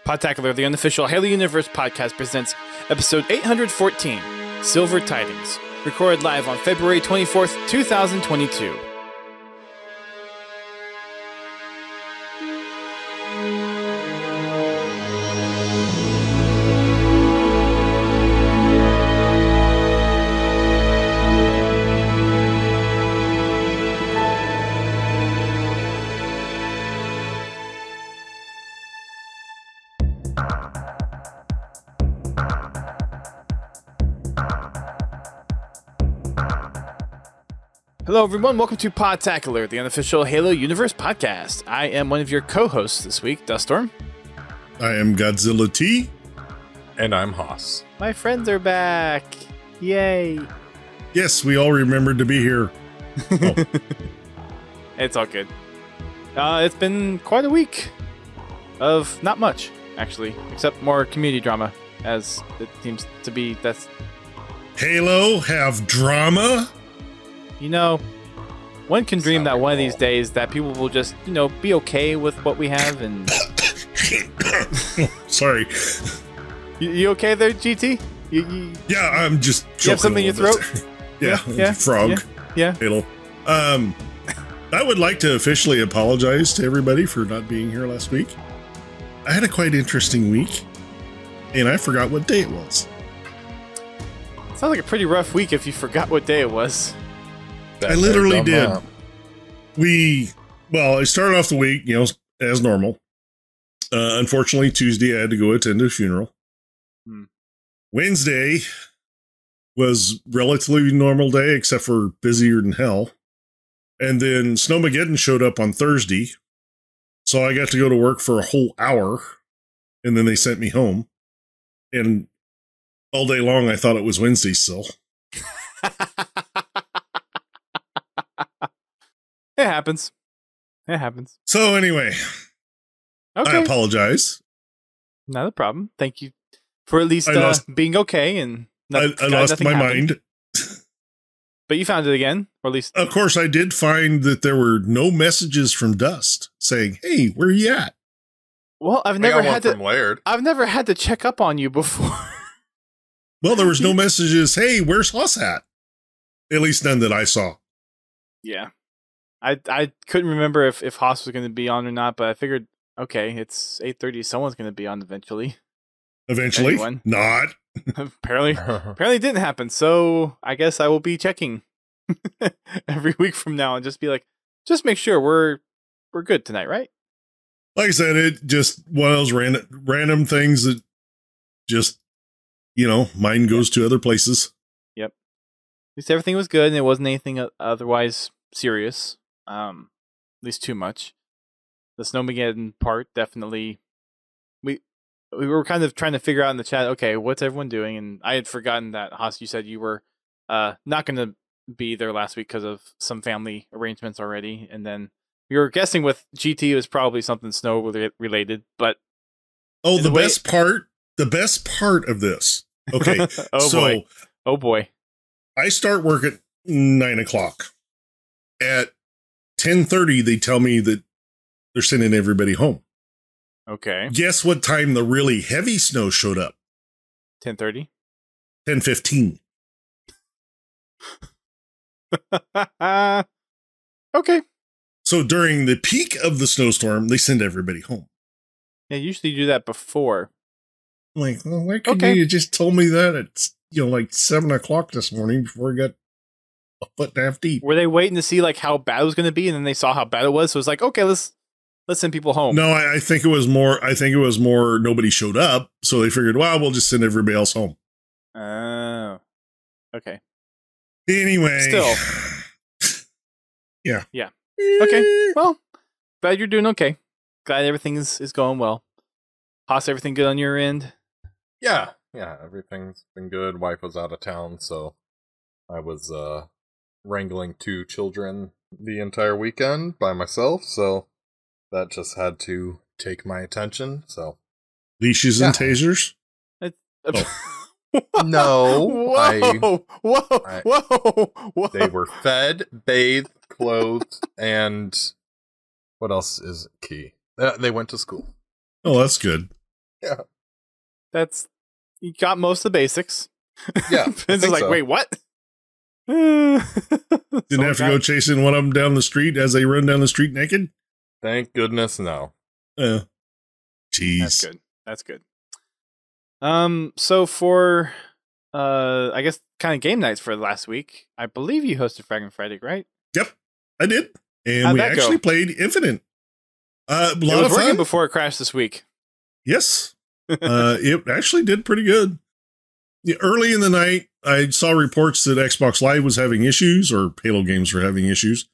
Podtacular, the unofficial Halo Universe podcast, presents episode 814, Silver Tidings, recorded live on February 24th, 2022. Hello everyone, welcome to Podtacular, the unofficial Halo Universe podcast. I am one of your co-hosts this week, Duststorm. I am Godzilla T. And I'm Haas. My friends are back. Yay. Yes, we all remembered to be here. Oh. It's all good. It's been quite a week of not much, actually, except more community drama, as it seems to be. That's Halo have drama? You know, one can dream that one of these days that people will just, be okay with what we have and... Sorry. You okay there, GT? Yeah, I'm just choking. You have something in your throat? Yeah, frog. Yeah. Halo. I would like to officially apologize to everybody for not being here last week. I had a quite interesting week, and I forgot what day it was. Sounds like a pretty rough week if you forgot what day it was. I literally did. I started off the week, as normal. Unfortunately, Tuesday I had to go attend a funeral. Wednesday was relatively normal day, except for busier than hell. And then Snowmageddon showed up on Thursday. So I got to go to work for a whole hour. And then they sent me home. And all day long, I thought it was Wednesday still. It happens. So anyway, okay. I apologize. Not a problem. Thank you for at least being okay. And I lost my mind. But you found it again, or at least... Of course, I did find that there were no messages from Dust saying, "Hey, where are you at?" Well, I've never had to check up on you before. Well, there was no messages. "Hey, where's Haas at?" At least none that I saw. Yeah. I couldn't remember if Haas was going to be on or not, but I figured, okay, it's 8:30. Someone's going to be on eventually. Eventually? Anyone. Not. Apparently it didn't happen. So I guess I will be checking every week from now and just be like, just make sure we're good tonight, right? Like I said, it just one of those random things that just, mind goes to other places. Yep. At least everything was good and it wasn't anything otherwise serious. At least too much. The Snowmageddon part definitely. We were kind of trying to figure out in the chat, okay, what's everyone doing? And I had forgotten that, Haas, you said you were not going to be there last week because of some family arrangements already. And then we were guessing with GT it was probably something snow related, but the best part of this. Okay. Oh boy. I start work at 9 o'clock. At 10:30, they tell me that they're sending everybody home. Okay. Guess what time the really heavy snow showed up? 10:30. 10:15. Okay. So during the peak of the snowstorm, they send everybody home. Yeah, usually you do that before. I'm like, well, why couldn't you just told me that at like 7 o'clock this morning before I got a foot and a half deep? Were they waiting to see like how bad it was going to be, and then they saw how bad it was, so it's like, okay, let's send people home? No, I think it was more. I think it was more. Nobody showed up, so they figured, well, we'll just send everybody else home. Oh, okay. Anyway, still, yeah. Okay, well, glad you're doing okay. Glad everything is going well. Haas, everything good on your end? Yeah, everything's been good. Wife was out of town, so I was wrangling 2 children the entire weekend by myself, so that just had to take my attention. So leashes and tasers? No. Whoa. They were fed, bathed, clothed, and what else is key? They went to school. Oh, that's good. Yeah. You got most of the basics. Yeah, I It's think like, so. wait, what? Didn't have to go chasing one of them down the street as they run down the street naked? Thank goodness, no. Jeez. That's good. That's good. So for I guess kind of game nights for last week, I believe you hosted Fragment Friday, right? Yep, I did. And How'd we that actually go? played Infinite. A It lot was of working fun. before it crashed this week. Yes. It actually did pretty good. Yeah, early in the night, I saw reports that Xbox Live was having issues, or Halo games were having issues.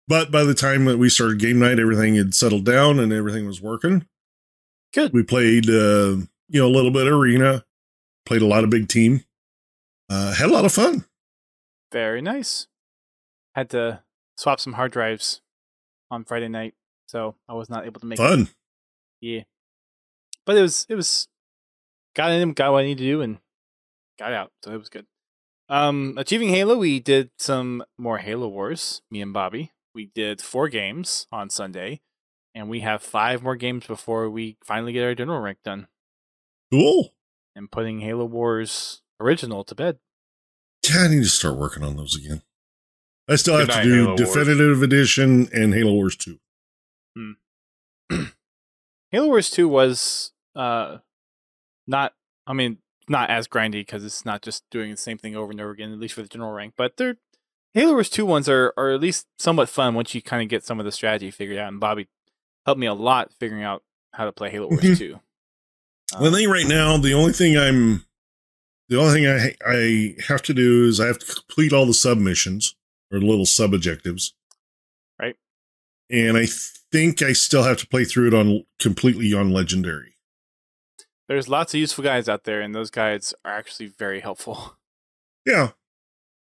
But by the time that we started game night, everything had settled down and everything was working. Good. We played, a little bit of Arena, played a lot of big team, had a lot of fun. Very nice. Had to swap some hard drives on Friday night, so I was not able to make it. Fun. Yeah. But it was got in, got what I needed to do, and got out, so it was good. Achieving Halo, we did some more Halo Wars, me and Bobby. We did 4 games on Sunday, and we have 5 more games before we finally get our general rank done. Cool. And putting Halo Wars original to bed. Yeah, I need to start working on those again. I still Good have night, to do Halo Wars. Definitive Edition and Halo Wars 2. Halo Wars 2 was not as grindy because it's not just doing the same thing over and over again, at least for the general rank. But Halo Wars 2 ones are at least somewhat fun once you kind of get some of the strategy figured out. And Bobby helped me a lot figuring out how to play Halo Wars 2. I think right now the only thing I have to do is I have to complete all the submissions or little sub objectives. Right. And I think I still have to play through it completely on Legendary. There's lots of useful guides out there, and those guides are actually very helpful. Yeah.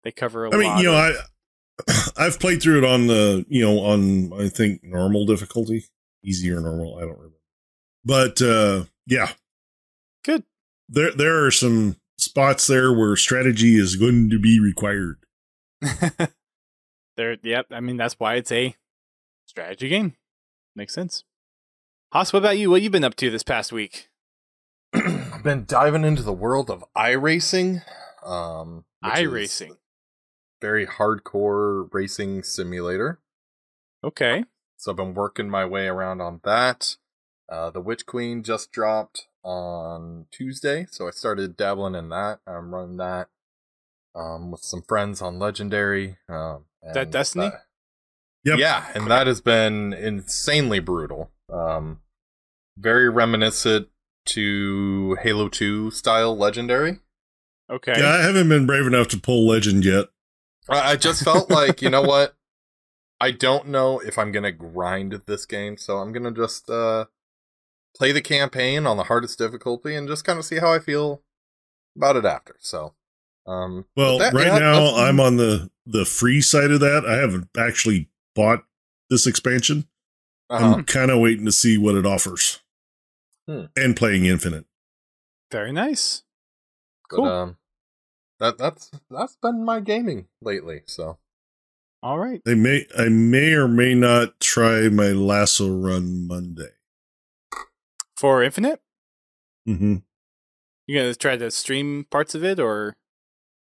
They cover a lot. I mean, I've played through it on on I think normal difficulty, easy or normal, I don't remember. But yeah. Good. There are some spots there where strategy is going to be required. Yep. I mean, that's why it's a strategy game. Makes sense. Haas, what about you? What you been up to this past week? I've been diving into the world of iRacing. iRacing. Very hardcore racing simulator. Okay. So I've been working my way around on that. The Witch Queen just dropped on Tuesday, so I started dabbling in that. I'm running that with some friends on Legendary. Is that Destiny? Yep. Yeah, and that has been insanely brutal. Very reminiscent to Halo 2 style Legendary. Okay. Yeah, I haven't been brave enough to pull Legend yet. I just felt like, you know what? I don't know if I'm going to grind this game, so I'm going to just play the campaign on the hardest difficulty and just kind of see how I feel about it after. So, now I'm on the free side of that. I haven't actually bought this expansion. I'm kind of waiting to see what it offers. And playing Infinite. Very nice. Cool. But, that's been my gaming lately. So, all right. I may or may not try my lasso run Monday for Infinite. Mm-hmm. You gonna try to stream parts of it, or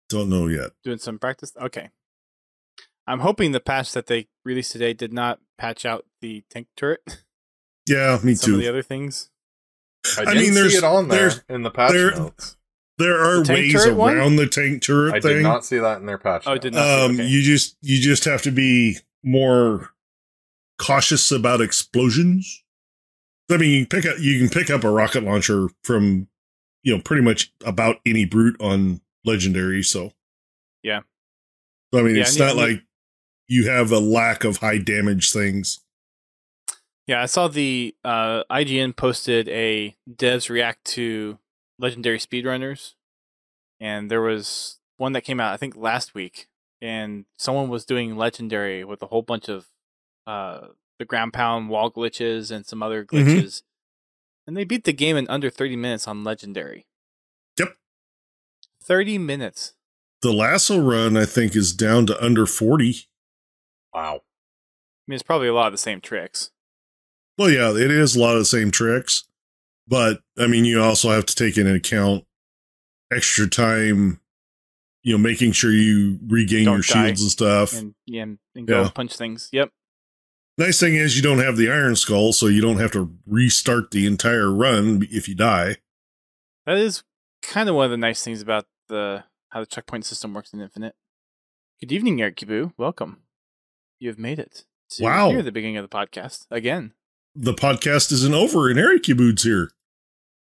don't know yet? Doing some practice. Okay. I'm hoping the patch that they released today did not patch out the tank turret. Yeah, me some too. Of the other things. I mean, see it on there in the patch notes. There are ways around the tank turret thing. I did not see that in their patch. I did not. Okay. You just have to be more cautious about explosions. I mean, you can pick up a rocket launcher from pretty much about any brute on Legendary. So yeah. So, I mean, it's not like you have a lack of high damage things. Yeah, I saw the IGN posted a devs react to Legendary speedrunners, and there was one that came out I think last week, and someone was doing Legendary with a whole bunch of the ground pound wall glitches and some other glitches, and they beat the game in under 30 minutes on Legendary. Yep, 30 minutes. The lasso run I think is down to under 40. Wow. I mean, it's probably a lot of the same tricks. Well, yeah, it is a lot of the same tricks. But I mean, you also have to take into account extra time, making sure you regain Don't your shields and stuff. And go punch things. Yep. Nice thing is you don't have the Iron Skull, so you don't have to restart the entire run if you die. That is kind of one of the nice things about how the checkpoint system works in Infinite. Good evening, Eric Kibu. Welcome. You have made it. Wow. Here at the beginning of the podcast again. The podcast isn't over, and Eric Kibu's here.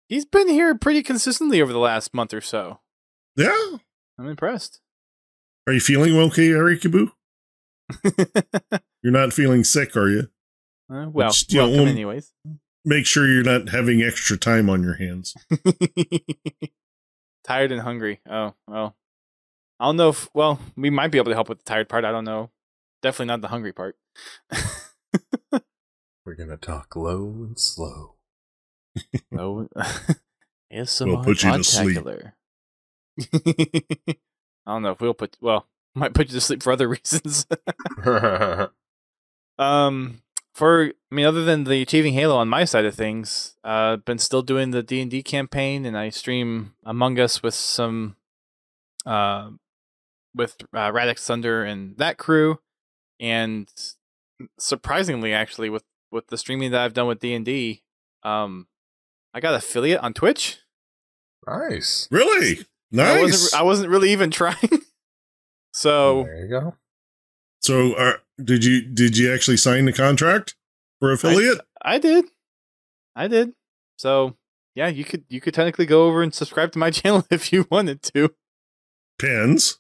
He's been here pretty consistently over the last month or so. Yeah. I'm impressed. Are you feeling okay, Eric Kibu? You're not feeling sick, are you? Well, welcome anyways. Make sure you're not having extra time on your hands. Tired and hungry. Oh, well. I don't know if, we might be able to help with the tired part. I don't know. Definitely not the hungry part. We're going to talk low and slow. Low. ASMR we'll put you to sleep. I don't know if might put you to sleep for other reasons. Other than the Achieving Halo on my side of things, been still doing the D&D campaign, and I stream Among Us with some, Radix Thunder and that crew, and surprisingly, actually, with the streaming that I've done with D&D, I got affiliate on Twitch. Nice. Really? Nice. I wasn't really even trying. So there you go. So did you actually sign the contract for affiliate? I did. So yeah, you could technically go over and subscribe to my channel if you wanted to. Pens.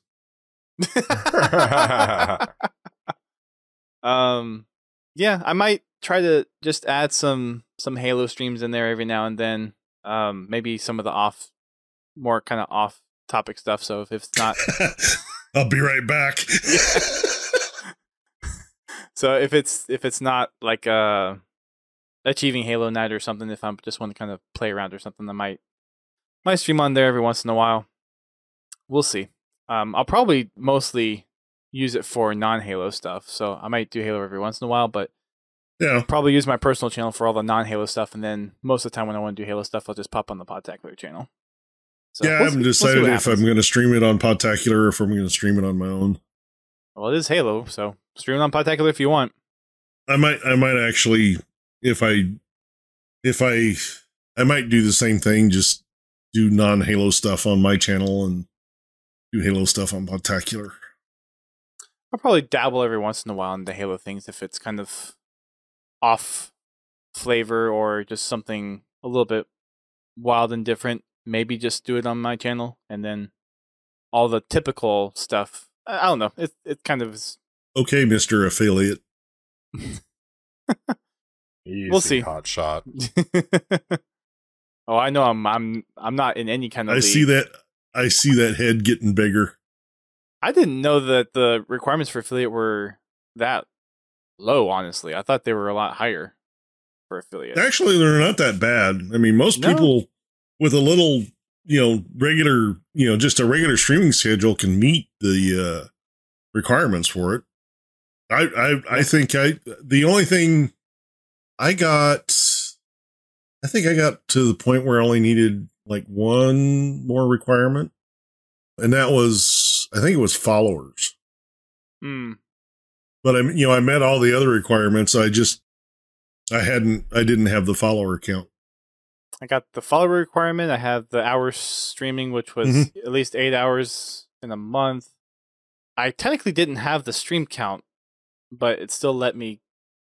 Yeah, I might try to just add some Halo streams in there every now and then. Maybe some of the more kind of off topic stuff. So if it's not, I'll be right back. So if it's not like Achieving Halo night or something, if I just want to kind of play around or something, I might stream on there every once in a while. We'll see. I'll probably mostly use it for non-Halo stuff, so I might do Halo every once in a while, but yeah, probably use my personal channel for all the non-Halo stuff, and then most of the time when I want to do Halo stuff, I'll just pop on the Podtacular channel. So I haven't decided if I'm going to stream it on Podtacular or if I'm going to stream it on my own. Well, it is Halo, so stream it on Podtacular if you want. I might actually, if I might do the same thing, just do non-Halo stuff on my channel and do Halo stuff on Podtacular. I'll probably dabble every once in a while in the Halo things if it's kind of off flavor or just something a little bit wild and different. Maybe just do it on my channel, and then all the typical stuff. I don't know. It kind of is. Okay, Mr. Affiliate. Easy, we'll see. Hot shot. Oh, I know. I'm not in any kind of. I see that head getting bigger. I didn't know that the requirements for affiliate were that low. Honestly, I thought they were a lot higher for affiliate. Actually, they're not that bad. I mean, most people with a little, regular, just a regular streaming schedule can meet the requirements for it. I think the only thing I think I got to the point where I only needed like one more requirement, and that was, I think it was followers. But I met all the other requirements. I didn't have the follower count. I got the follower requirement. I have the hours streaming, which was at least 8 hours in a month. I technically didn't have the stream count, but it still let me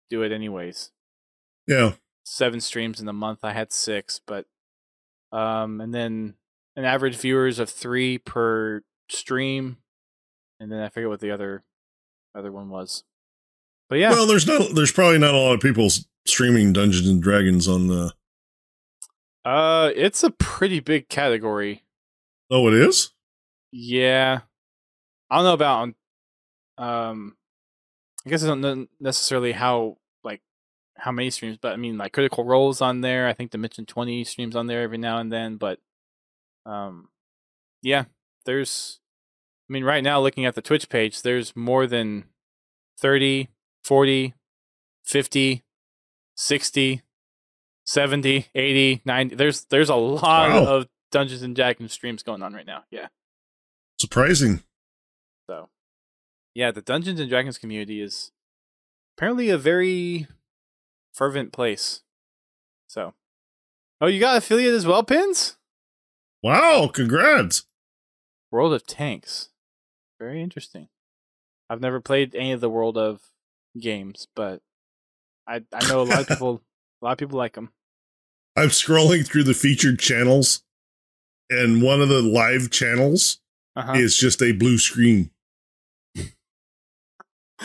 do it anyways. Yeah. 7 streams in a month. I had 6, but and then an average viewers of 3 per stream, and then I forget what the other one was. But yeah. Well, there's probably not a lot of people streaming Dungeons and Dragons on the. It's a pretty big category. Oh, it is? Yeah. I don't know about I guess I don't know necessarily how many streams, but I mean, like, Critical Role's on there. I think Dimension 20 streams on there every now and then, but yeah, right now, looking at the Twitch page, there's more than 30, 40, 50, 60, 70, 80, 90. There's a lot Wow. of Dungeons and Dragons streams going on right now. Yeah. Surprising. So, yeah, the Dungeons and Dragons community is apparently a very fervent place. So, oh, you got affiliate as well, Pins? Wow, congrats. World of Tanks. Very interesting. I've never played any of the World of games, but I know a lot of people like them. I'm scrolling through the featured channels, and one of the live channels is just a blue screen.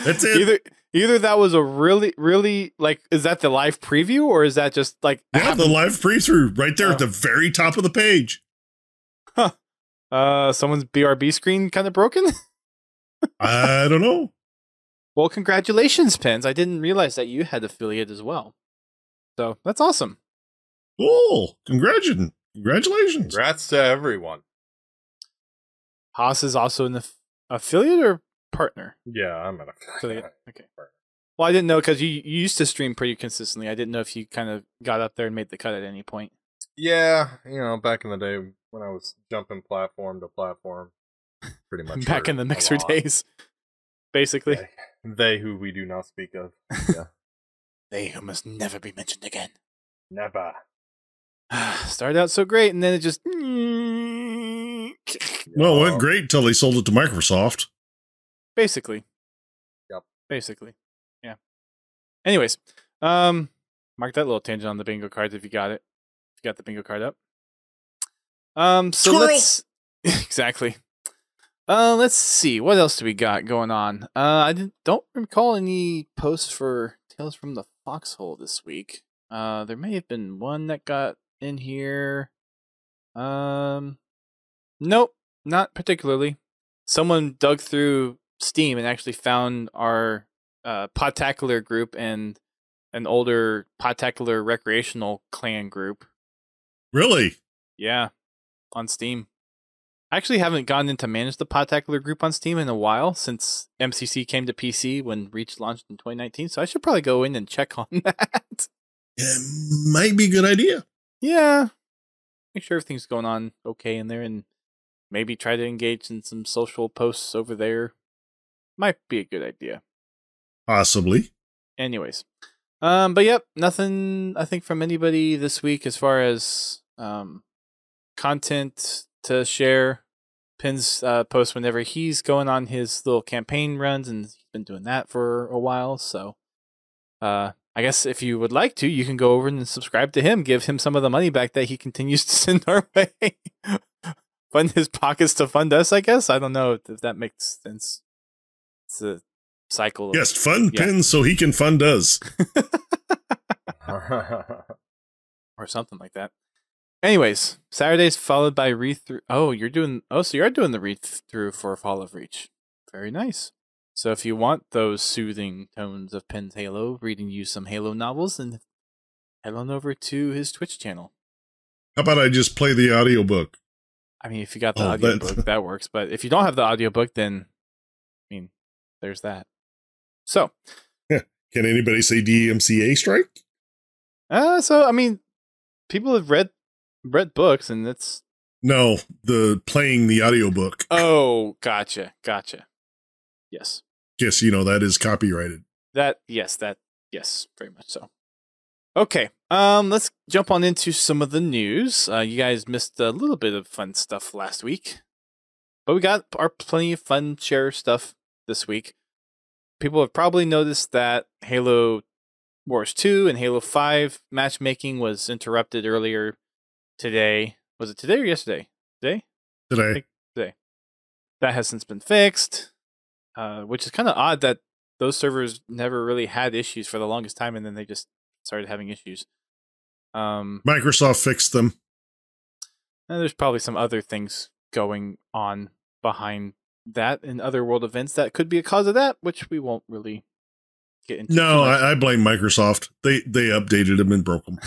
That's it. Either that was a really like, is that the live preview or is that just like the live preview right there at the very top of the page? Huh. Someone's BRB screen kind of broken? I don't know. Well, congratulations, Pens. I didn't realize that you had affiliate as well. So that's awesome. Cool. Congratulations. Congrats to everyone. Haas is also an affiliate or partner? Yeah, I'm an affiliate. Okay. Well, I didn't know because you used to stream pretty consistently. I didn't know if you kind of got up there and made the cut at any point. Yeah, back in the day when I was jumping platform to platform, pretty much. Back in the Mixer days, basically. They who we do not speak of. Yeah. They who must never be mentioned again. Never. Started out so great, and then it just... Well, it went great until they sold it to Microsoft. Basically. Yep. Basically. Yeah. Anyways, mark that little tangent on the bingo cards if you got it. If you got the bingo card up. So Squirrel! let's... Exactly. Let's see. What else do we got going on? I don't recall any posts for Tales from the Foxhole this week. There may have been one that got in here. Nope, not particularly. Someone dug through Steam and actually found our Podtacular group and an older Podtacular recreational clan group. Really? Yeah, on Steam. I actually haven't gotten into manage the Podtacular group on Steam in a while since MCC came to PC when Reach launched in 2019, so I should probably go in and check on that. It might be a good idea. Yeah. Make sure everything's going on okay in there and maybe try to engage in some social posts over there. Might be a good idea. Possibly. Anyways. But yep, nothing I think from anybody this week as far as content to share. Pins post whenever he's going on his little campaign runs, and he's been doing that for a while. So I guess if you would like to, you can go over and subscribe to him, give him some of the money back that he continues to send our way. Fund his pockets to fund us, I guess. I don't know if that makes sense. It's a cycle. Yes, fund Pins so he can fund us. Or something like that. Anyways, Saturdays followed by read-through. So you're doing the read-through for Fall of Reach. Very nice. So if you want those soothing tones of Penn's Halo, reading you some Halo novels, then head on over to his Twitch channel. How about I just play the audiobook? I mean, if you got the audiobook, that works. But if you don't have the audiobook, then, I mean, there's that. So. Can anybody say DMCA strike? So, I mean, people have read books, and it's... No, playing the audiobook. Oh, gotcha. Yes. Yes, that is copyrighted. Yes, very much so. Okay, let's jump on into some of the news. You guys missed a little bit of fun stuff last week, but we got our plenty of fun share stuff this week. People have probably noticed that Halo Wars 2 and Halo 5 matchmaking was interrupted earlier today. Was it today or yesterday? Today? Today. That has since been fixed, which is kind of odd that those servers never really had issues for the longest time, and then they just started having issues. Microsoft fixed them. And there's probably some other things going on behind that and other world events that could be a cause of that, which we won't really get into. No, I blame Microsoft. They updated them and broke them.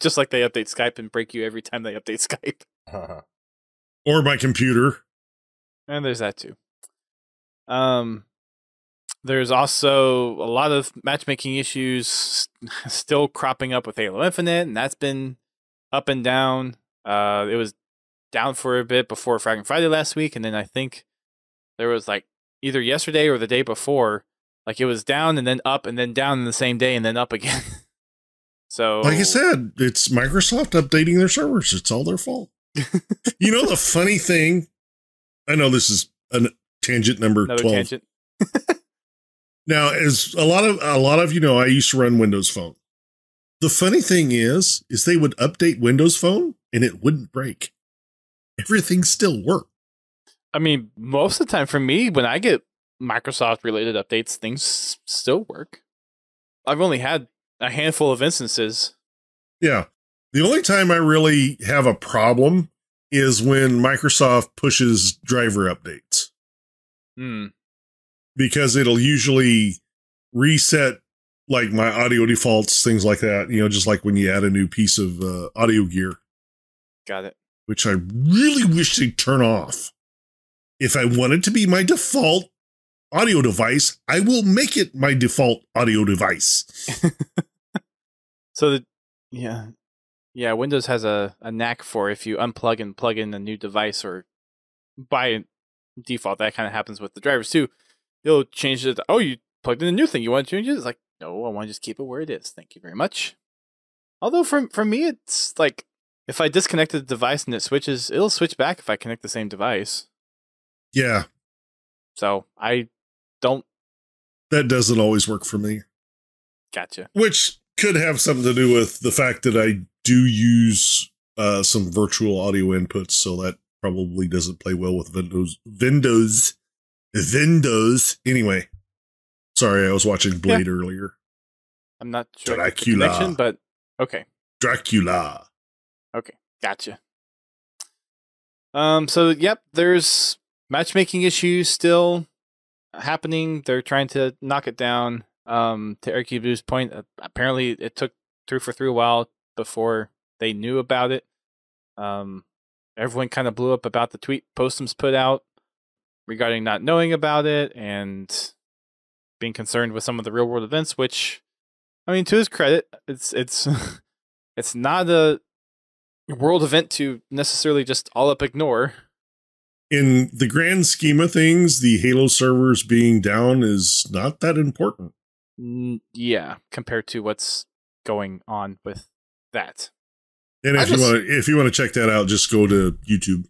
Just like they update Skype and break you every time they update Skype. Or my computer. And there's that too. There's also a lot of matchmaking issues still cropping up with Halo Infinite, and that's been up and down. It was down for a bit before Fragging Friday last week, and then I think there was like either yesterday or the day before, like it was down and then up and then down in the same day and then up again. So, like I said, it's Microsoft updating their servers. It's all their fault. You know, the funny thing, I know this is a tangent number another 12. tangent. Now, as a lot of you know, I used to run Windows Phone. The funny thing is they would update Windows Phone and it wouldn't break. Everything still worked. I mean, most of the time for me, when I get Microsoft related updates, things still work. I've only had a handful of instances. Yeah. The only time I really have a problem is when Microsoft pushes driver updates. Because it'll usually reset like my audio defaults, things like that, you know, just like when you add a new piece of audio gear. Got it. Which I really wish they'd turn off. If I want it to be my default audio device, I will make it my default audio device. So, yeah, Windows has a knack for if you unplug and plug in a new device, or by default, that kind of happens with the drivers too. It'll change it. Oh, you plugged in a new thing. You want to change it? It's like, no, I want to just keep it where it is. Thank you very much. Although for me, it's like if I disconnected the device and it switches, it'll switch back if I connect the same device. Yeah. So I don't. That doesn't always work for me. Gotcha. Which could have something to do with the fact that I do use some virtual audio inputs, so that probably doesn't play well with Windows. Anyway, sorry, I was watching Blade earlier. I'm not sure Dracula. the connection, but okay. Dracula. Okay, gotcha. So yep, there's matchmaking issues still happening. They're trying to knock it down. To Eric Blue's point, apparently it took through a while before they knew about it. Everyone kind of blew up about the tweet Postums put out regarding not knowing about it and being concerned with some of the real world events, which, I mean, to his credit, it's it's not a world event to necessarily just all up ignore. In the grand scheme of things, the Halo servers being down is not that important. Yeah, compared to what's going on with that. And if you want to check that out, just go to YouTube.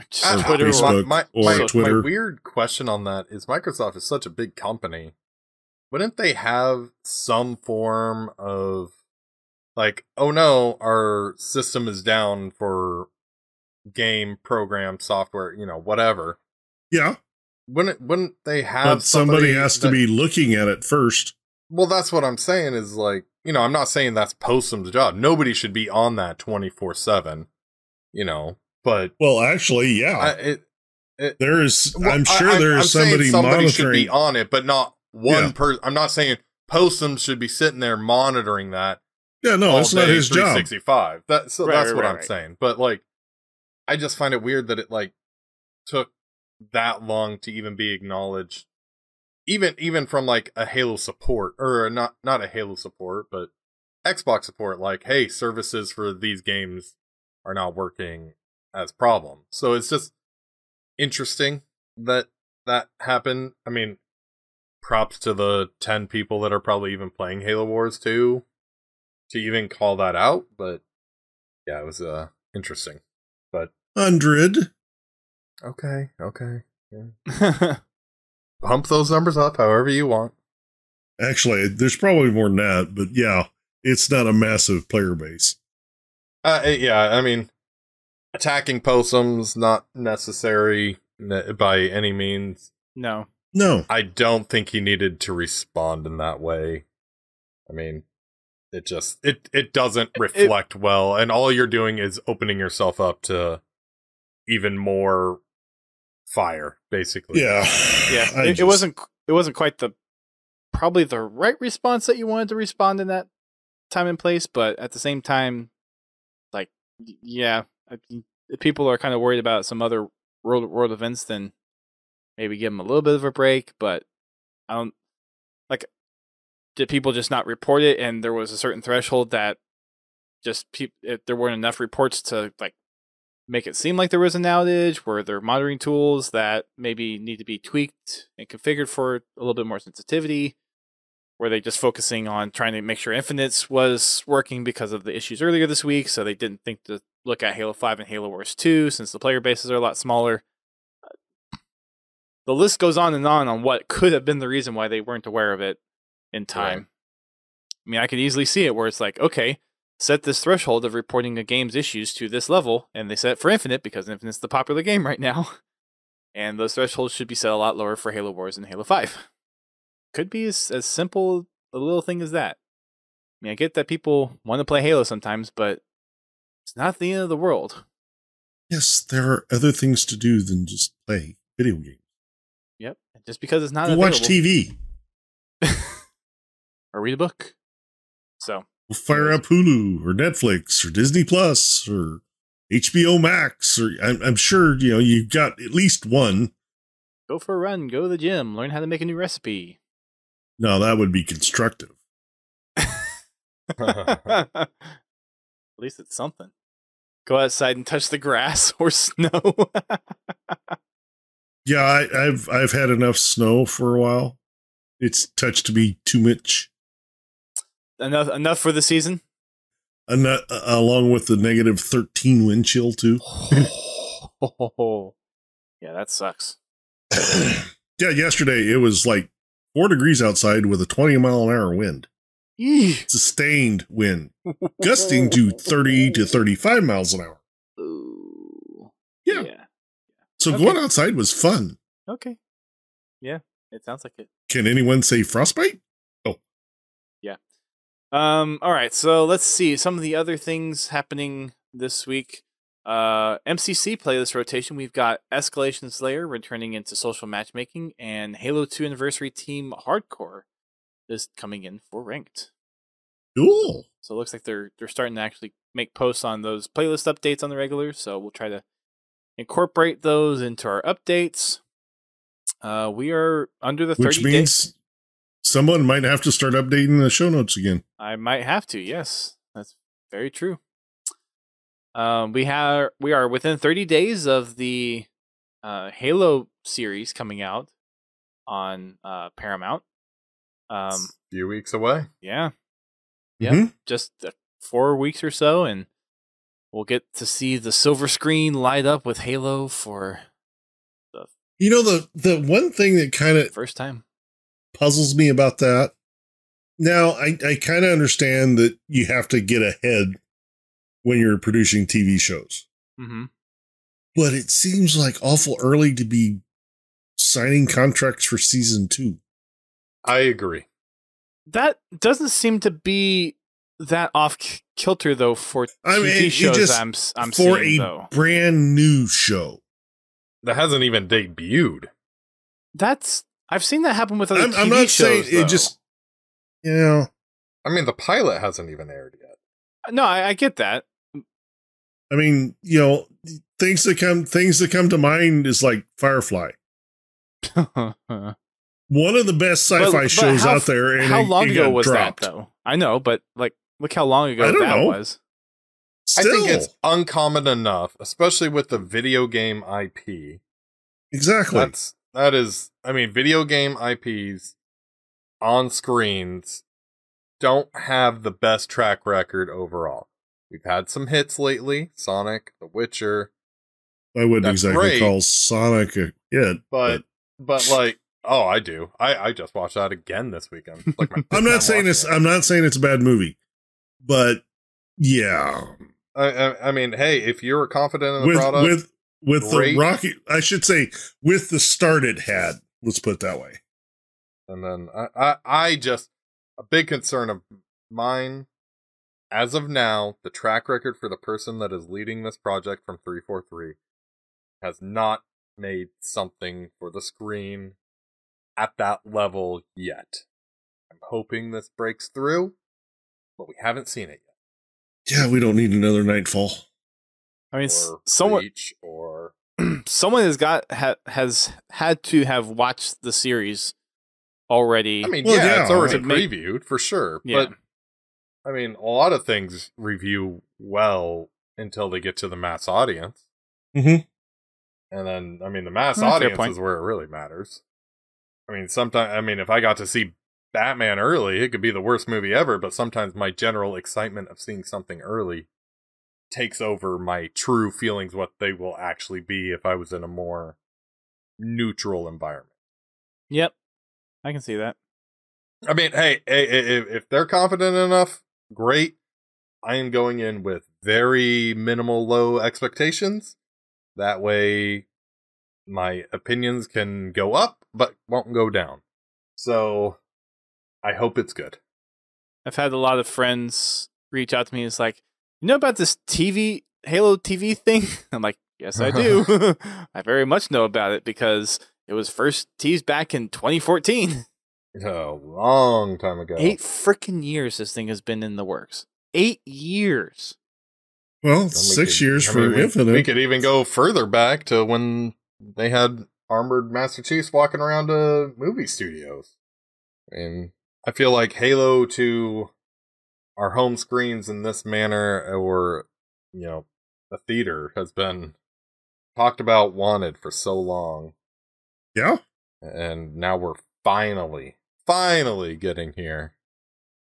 Just Twitter, Facebook, or Twitter. My weird question on that is Microsoft is such a big company. Wouldn't they have some form of like, oh no, our system is down for game, program, software, you know, whatever. Yeah. Wouldn't they have but somebody has to be looking at it first. Well, that's what I'm saying is like, you know, I'm not saying that's Postum's job. Nobody should be on that 24/7, you know, but well, actually, yeah. There is, I'm sure there is somebody monitoring. Should be on it, but not one person. I'm not saying Postum should be sitting there monitoring that. Yeah, no, it's not his job. 365. That's what I'm saying. But like, I just find it weird that it like took that long to even be acknowledged, even from like a Halo support, or not a Halo support, but Xbox support. Like, hey, services for these games are not working as problem. So it's just interesting that happened. I mean, props to the 10 people that are probably even playing Halo Wars 2 to even call that out. But yeah, it was interesting. But 100. Okay. Yeah. Pump those numbers up however you want. Actually, there's probably more than that, but yeah, it's not a massive player base. Yeah, I mean, attacking Postum's not necessary by any means. No. I don't think he needed to respond in that way. I mean, it just it doesn't reflect well, and all you're doing is opening yourself up to even more fire, basically. Yeah. It wasn't quite probably the right response that you wanted to respond in that time and place, but at the same time, like, yeah, if people are kind of worried about some other world events, then maybe give them a little bit of a break. But I don't. did people just not report it, and there was a certain threshold that just if there weren't enough reports to like make it seem like there was an outage? Were there monitoring tools that maybe need to be tweaked and configured for a little bit more sensitivity? Were they just focusing on trying to make sure Infinites was working because of the issues earlier this week, so they didn't think to look at Halo 5 and Halo Wars 2 since the player bases are a lot smaller? The list goes on what could have been the reason why they weren't aware of it in time. Right. I mean, I could easily see it where it's like, okay, set this threshold of reporting a game's issues to this level, and they set it for Infinite because Infinite's the popular game right now. And those thresholds should be set a lot lower for Halo Wars and Halo 5. Could be as simple a little thing as that. I mean, I get that people want to play Halo sometimes, but it's not the end of the world. Yes, there are other things to do than just play video games. Yep. Just because it's not Go available. watch TV. Or read a book. So. We'll fire up Hulu or Netflix or Disney Plus or HBO Max, or I'm sure, you've got at least one. Go for a run, go to the gym, learn how to make a new recipe. No, that would be constructive. At least it's something. Go outside and touch the grass or snow. Yeah, I've had enough snow for a while. It's touched me too much. Enough for the season? Along with the negative 13 wind chill, too. Yeah, that sucks. Yeah, yesterday it was like 4 degrees outside with a 20-mile-an-hour wind. Sustained wind. Gusting to 30 to 35 miles an hour. Ooh. Yeah. So going outside was fun. Okay. Yeah, it sounds like it. Can anyone say frostbite? Oh. Yeah. All right, so let's see some of the other things happening this week. MCC playlist rotation. We've got Escalation Slayer returning into social matchmaking, and Halo 2 Anniversary Team Hardcore is coming in for ranked. Cool. So it looks like they're starting to actually make posts on those playlist updates on the regular. So we'll try to incorporate those into our updates. We are under the 30 Which means someone might have to start updating the show notes again. I might have to. Yes, that's very true. We are within 30 days of the Halo series coming out on Paramount. A few weeks away. Yeah. Mm-hmm. Just 4 weeks or so, and we'll get to see the silver screen light up with Halo for the the one thing that kind of first time puzzles me about that. Now, I kind of understand that you have to get ahead when you're producing TV shows. Mm-hmm. But it seems like awful early to be signing contracts for season 2. I agree. That doesn't seem to be that off kilter though for TV shows. I'm for seeing, a though. brand new show That hasn't even debuted. I've seen that happen with other TV I'm not shows. saying it just, I mean, the pilot hasn't even aired yet. No, I get that. I mean, things that come to mind is like Firefly. One of the best sci-fi shows out there. And how long ago was dropped. that, though? I know, but look how long ago that was. Still. I think it's uncommon enough, especially with the video game IP. Exactly. Video game IPs on screens don't have the best track record overall. We've had some hits lately, Sonic, The Witcher. I wouldn't That's exactly great, call Sonic a hit, but I do. I just watched that again this weekend. I'm not saying it's a bad movie, but yeah. I mean, hey, if you're confident in the product, with great. the rocky, I should say, with the start it had. Let's put it that way. And then I just a big concern of mine. As of now, the track record for the person that is leading this project from 343 has not made something for the screen at that level yet. I'm hoping this breaks through, but we haven't seen it yet. Yeah, we don't need another Nightfall. I mean, Or someone Reach or someone has had to have watched the series already. I mean, Well, yeah, yeah, it's already right. previewed for sure. Yeah. But I mean, a lot of things review well until they get to the mass audience. Mm-hmm. And then, I mean, the mass Fair audience point. is where it really matters. I mean, sometimes, I mean, if I got to see Batman early, it could be the worst movie ever, but sometimes my general excitement of seeing something early takes over my true feelings, what they will actually be if I was in a more neutral environment. Yep. I can see that. I mean, hey, if they're confident enough, great. I am going in with very minimal low expectations. That way, my opinions can go up, but won't go down. So, I hope it's good. I've had a lot of friends reach out to me. It's like, you know about this Halo TV thing? I'm like, yes, I do. I very much know about it because it was first teased back in 2014. A long time ago. 8 freaking years this thing has been in the works. 8 years. Well, 6 years for Infinite. We could even go further back to when they had armored Master Chiefs walking around movie studios. And I feel like Halo to our home screens in this manner, or, you know, a theater, has been talked about, wanted for so long. Yeah. And now we're finally getting here.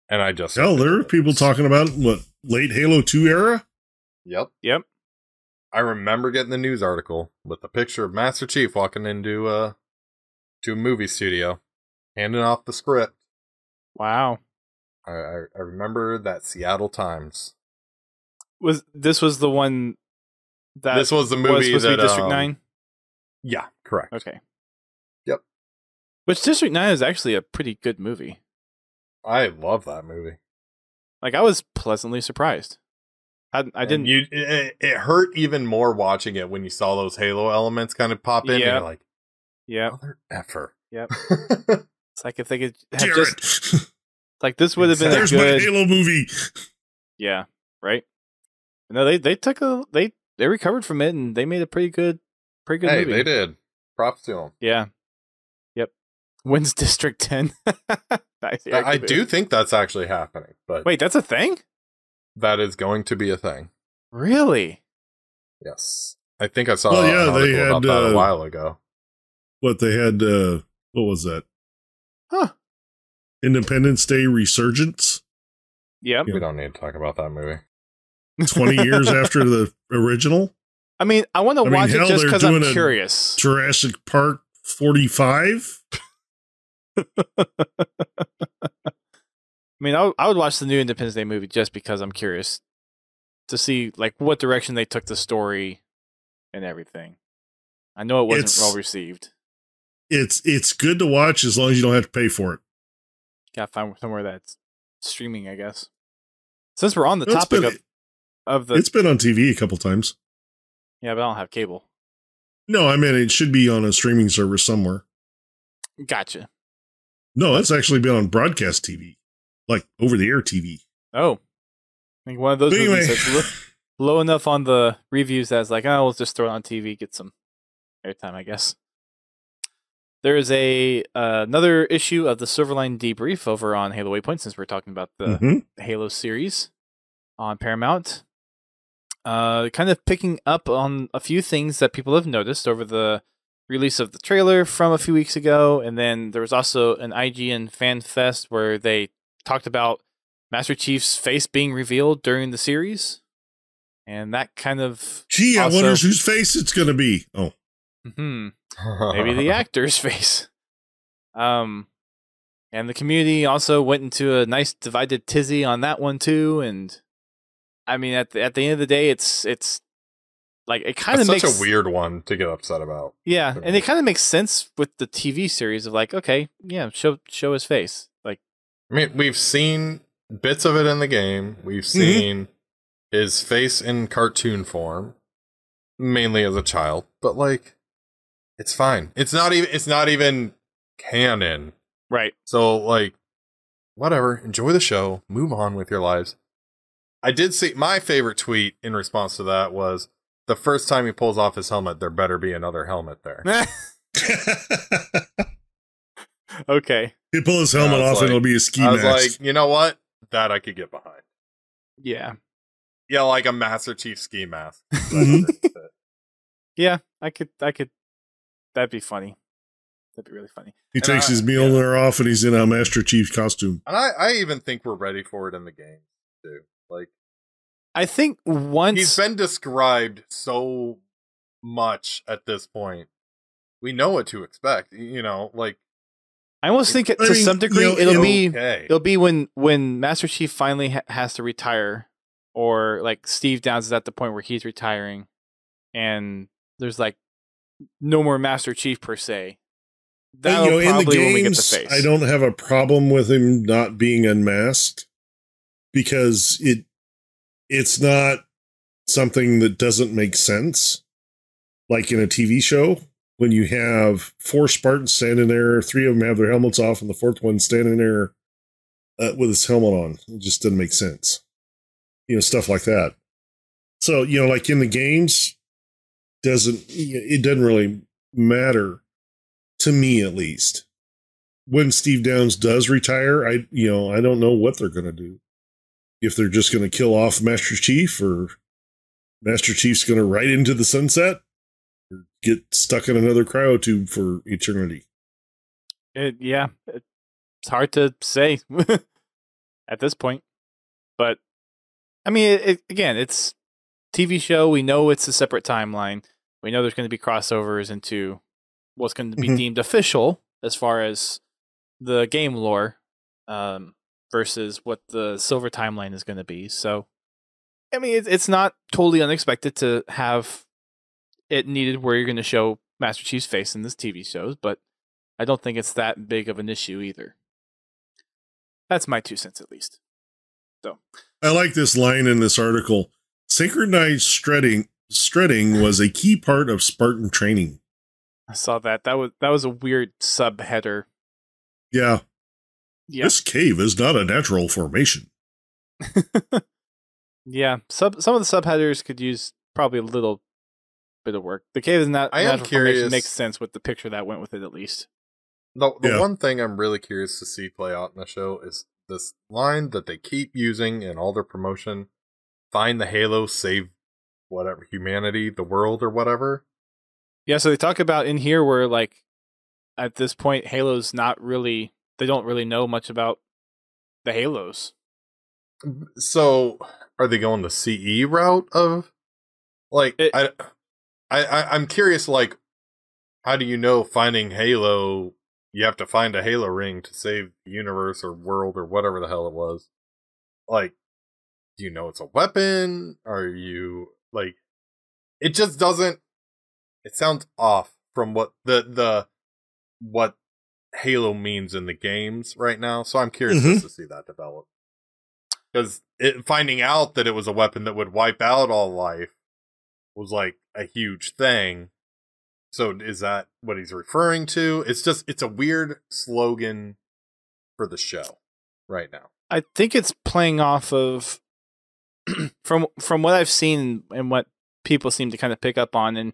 And I just... Hell, there are people talking about, what, late Halo 2 era? Yep. I remember getting the news article with the picture of Master Chief walking into to a movie studio, handing off the script. Wow. I remember that Seattle Times. This was the one that this was the movie was supposed that to be District 9? Yeah, correct. Okay. Yep. Which District 9 is actually a pretty good movie. I love that movie. Like, I was pleasantly surprised. I didn't... It hurt even more watching it when you saw those Halo elements kind of pop in. Yeah. And you're like, yeah. mother effer. Yep. It's like if they could have Damn just... it. Like, this would have been There's a good... my Halo movie. Yeah, right? No, they recovered from it, and they made a pretty good Hey, movie. they did. Props to them. Yeah. Yep. Wins District 10. Nice. Yeah, I do think that's actually happening. But Wait, that's a thing? that is going to be a thing. Really? Yes. I think I saw Well, an yeah, article they about had, that a while ago. What they had, what was that? Huh. Independence Day Resurgence? Yep. We don't need to talk about that movie. 20 years after the original? I mean, I want to watch hell, it just they're because I'm doing a curious. Jurassic Park 45? I mean, I would watch the new Independence Day movie just because I'm curious to see like what direction they took the story and everything. I know it wasn't well received. It's good to watch as long as you don't have to pay for it. Gotta find somewhere that's streaming, I guess. Since we're on the topic of the... It's been on TV a couple times. Yeah, but I don't have cable. No, I mean, it should be on a streaming service somewhere. Gotcha. No, it's actually been on broadcast TV. Like, over-the-air TV. Oh. I think one of those But movies anyway. that's low enough on the reviews that's like, oh, we'll just throw it on TV, get some airtime, I guess. There is another issue of the Silverline Debrief over on Halo Waypoint, since we're talking about the Halo series on Paramount. Kind of picking up on a few things that people have noticed over the release of the trailer from a few weeks ago, and then there was also an IGN Fan Fest where they talked about Master Chief's face being revealed during the series, and that kind of... Gee, I wonder whose face it's going to be. Oh. Maybe the actor's face. And the community also went into a nice divided tizzy on that one too, and I mean, at the end of the day, it's like it kind of makes such a weird one to get upset about. Yeah, and it kind of makes sense with the TV series of like, okay, yeah, show his face. Like, I mean, we've seen bits of it in the game. We've seen his face in cartoon form, mainly as a child. But like, it's fine. It's not even canon, right? So like, whatever. Enjoy the show. Move on with your lives. I did see my favorite tweet in response to that was the first time he pulls off his helmet, there better be another helmet there. Okay. He'd pull his helmet off and it'll be a ski mask. I was like, you know what? That I could get behind. Yeah. Yeah, like a Master Chief ski mask. Yeah, I could. That'd be funny. That'd be really funny. He takes his Mjolnir off and he's in a Master Chief costume. And I even think we're ready for it in the game, too. Like, I think once... He's been described so much at this point. We know what to expect, you know, like... I almost think to some degree it'll be when Master Chief finally has to retire, or like Steve Downs is at the point where he's retiring, and there's like no more Master Chief per se. That'll in the games, when we get the face. I don't have a problem with him not being unmasked because it's not something that doesn't make sense, like in a TV show. When you have 4 Spartans standing there, 3 of them have their helmets off, and the 4th one standing there with his helmet on. It just doesn't make sense. You know, stuff like that. So, you know, like in the games, it doesn't really matter, to me at least. When Steve Downs does retire, I don't know what they're going to do. If they're just going to kill off Master Chief, or Master Chief's going to ride into the sunset, get stuck in another cryotube for eternity. It's hard to say at this point. But, I mean, again, it's TV show. We know it's a separate timeline. We know there's going to be crossovers into what's going to be deemed official as far as the game lore versus what the Silver timeline is going to be. So, I mean, it's not totally unexpected to have it needed where you're going to show Master Chief's face in this TV shows, but I don't think it's that big of an issue either. That's my 2 cents, at least. So I like this line in this article. Synchronized strutting was a key part of Spartan training. I saw that. That was a weird subheader. Yeah. This cave is not a natural formation. Yeah. Some of the subheaders could use probably a little bit of work. The cave is not natural formation makes sense with the picture that went with it, at least. The one thing I'm really curious to see play out in the show is this line that they keep using in all their promotion: find the Halo, save whatever, humanity, the world, or whatever. Yeah, so they talk about in here where, like, at this point, Halo's not really, they don't really know much about the Halos. So, are they going the CE route of, like, I'm curious, like, how do you know finding Halo, you have to find a Halo ring to save the universe or world or whatever the hell it was? Like, do you know it's a weapon? Are you, like, it just doesn't, it sounds off from what what Halo means in the games right now. So I'm curious to see that develop. Because finding out that it was a weapon that would wipe out all life was like a huge thing. So is that what he's referring to? It's a weird slogan for the show right now. I think it's playing off of from what I've seen and what people seem to kind of pick up on, and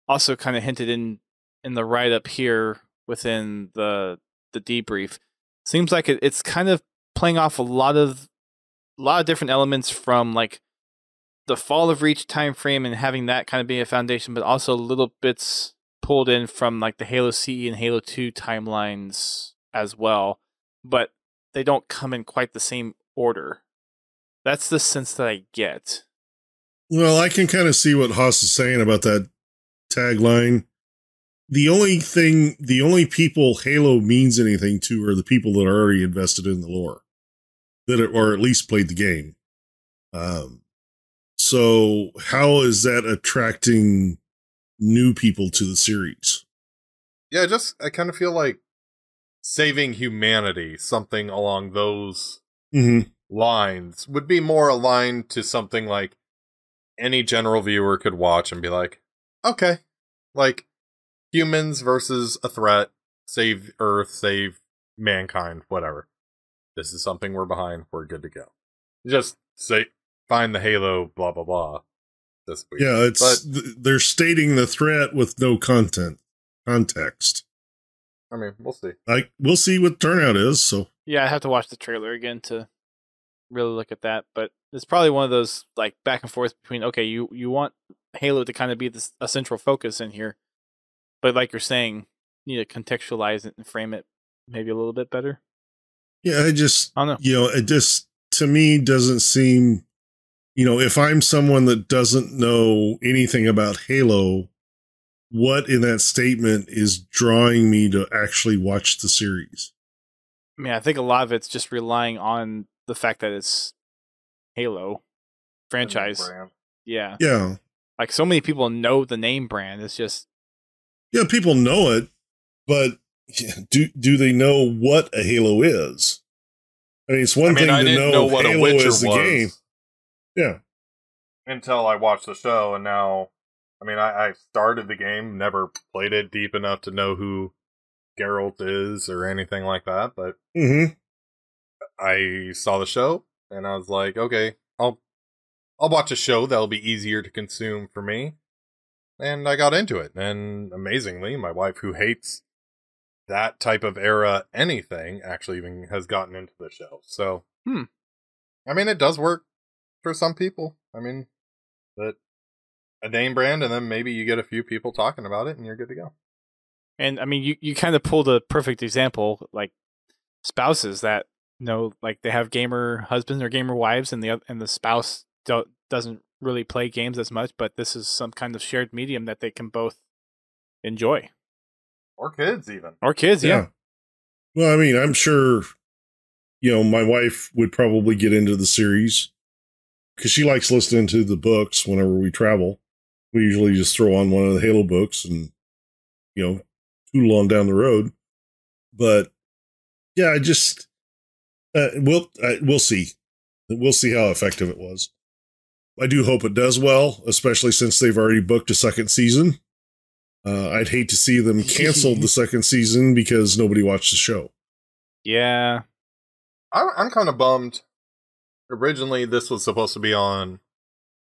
also kind of hinted in the write up here within the debrief. Seems like it's kind of playing off a lot of different elements from, like, the Fall of Reach time frame and having that kind of be a foundation, but also little bits pulled in from, like, the Halo CE and Halo 2 timelines as well, but they don't come in quite the same order. That's the sense that I get. Well, I can kind of see what Haas is saying about that tagline. The only people Halo means anything to are the people that are already invested in the lore, or at least played the game. So how is that attracting new people to the series? Yeah, I kind of feel like saving humanity, something along those lines, would be more aligned to something like any general viewer could watch and be like, okay, like, humans versus a threat, save Earth, save mankind, whatever. This is something we're behind, we're good to go. Just say, find the Halo, blah, blah, blah. This week. Yeah, they're stating the threat with no context. I mean, we'll see. We'll see what turnout is. So Yeah, I have to watch the trailer again to really look at that. But it's probably one of those like back and forth between okay, you want Halo to kind of be a central focus in here, but like you're saying, you need to contextualize it and frame it maybe a little bit better. yeah, I don't know. It just to me doesn't seem, if I'm someone that doesn't know anything about Halo, what in that statement is drawing me to actually watch the series? I mean, I think a lot of it's just relying on the fact that it's Halo franchise. Yeah. Yeah. Like so many people know the name brand. It's just People know it, but do they know what a Halo is? I mean, it's one thing to know what Halo is the game. Yeah. Until I watched the show, and now, I mean, I started the game, never played it deep enough to know who Geralt is or anything like that, but I saw the show, and I was like, okay, I'll watch a show that'll be easier to consume for me. And I got into it, and amazingly, my wife, who hates that type of era anything, actually even has gotten into the show. So, I mean, it does work for some people. I mean, but a name brand, and then maybe you get a few people talking about it, and you're good to go. And I mean, you kind of pulled a perfect example, like spouses that like they have gamer husbands or gamer wives, and the spouse doesn't really play games as much, but this is some kind of shared medium that they can both enjoy. Or kids, even. Or kids, yeah. Well, I mean, I'm sure, my wife would probably get into the series because she likes listening to the books whenever we travel. We usually just throw on one of the Halo books and, toodle on down the road. But yeah, I just, we'll see. We'll see how effective it was. I do hope it does well, especially since they've already booked a second season. I'd hate to see them cancel the second season because nobody watched the show. Yeah. I'm kind of bummed. Originally, this was supposed to be on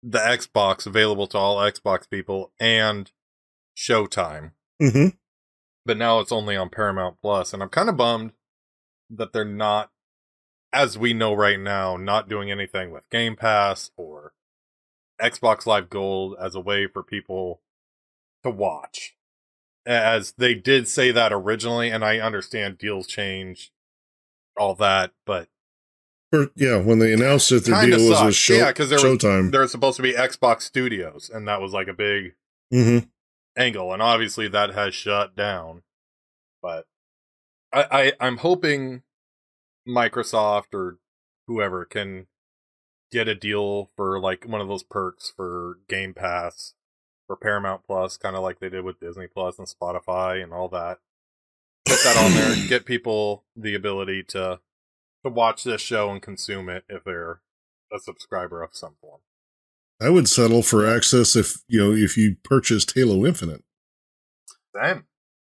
the Xbox, available to all Xbox people, and Showtime. Mm-hmm. But now it's only on Paramount Plus, and I'm kind of bummed that they're not, as we know right now, not doing anything with Game Pass or Xbox Live Gold as a way for people to watch. As they did say that originally, and I understand deals change, all that, but when they announced it, their deal was with Showtime. There was supposed to be Xbox Studios, and that was like a big angle, and obviously that has shut down. But I'm hoping Microsoft or whoever can get a deal for like one of those perks for Game Pass for Paramount Plus, kind of like they did with Disney Plus and Spotify and all that. Put that on there, get people the ability to watch this show and consume it if they're a subscriber of some form. I would settle for access if you purchased Halo Infinite. Same. I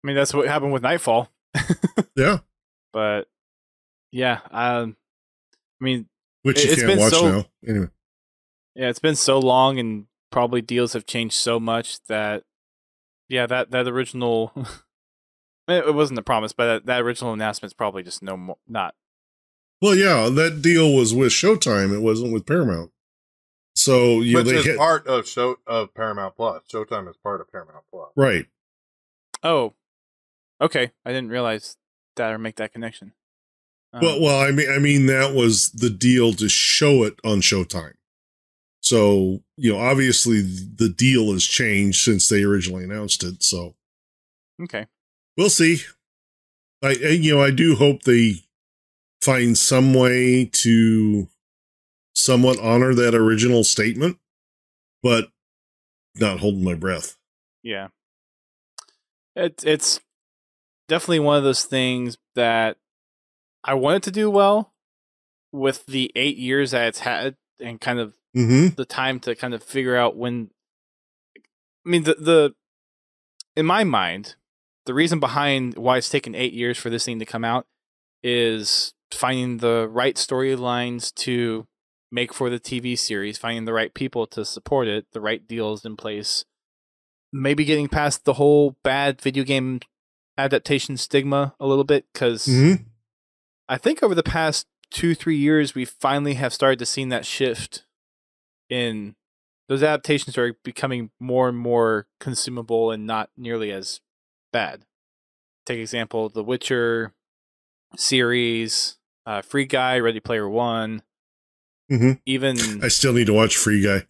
mean, that's what happened with Nightfall. Yeah. But yeah, I mean, which you can't watch now. Anyway. Yeah, it's been so long, and probably deals have changed so much that, yeah, that original, it wasn't a promise, but that original announcement's probably just not. Well, yeah, that deal was with Showtime. It wasn't with Paramount. So which is part of Paramount Plus. Showtime is part of Paramount Plus. Right. Oh, okay. I didn't realize that or make that connection. Well, I mean, that was the deal to show it on Showtime. So, obviously the deal has changed since they originally announced it. So, okay, we'll see. I do hope they find some way to somewhat honor that original statement, but not holding my breath. Yeah, it's definitely one of those things that I wanted to do well with the 8 years that it's had and kind of the time to kind of figure out when. I mean, the in my mind, the reason behind why it's taken 8 years for this thing to come out is finding the right storylines to make for the TV series, finding the right people to support it, the right deals in place, maybe getting past the whole bad video game adaptation stigma a little bit, because I think over the past 2-3 years, we finally have started to see that shift in those adaptations are becoming more and more consumable and not nearly as bad. Take example, The Witcher series, Free Guy, Ready Player One. Even I still need to watch Free Guy.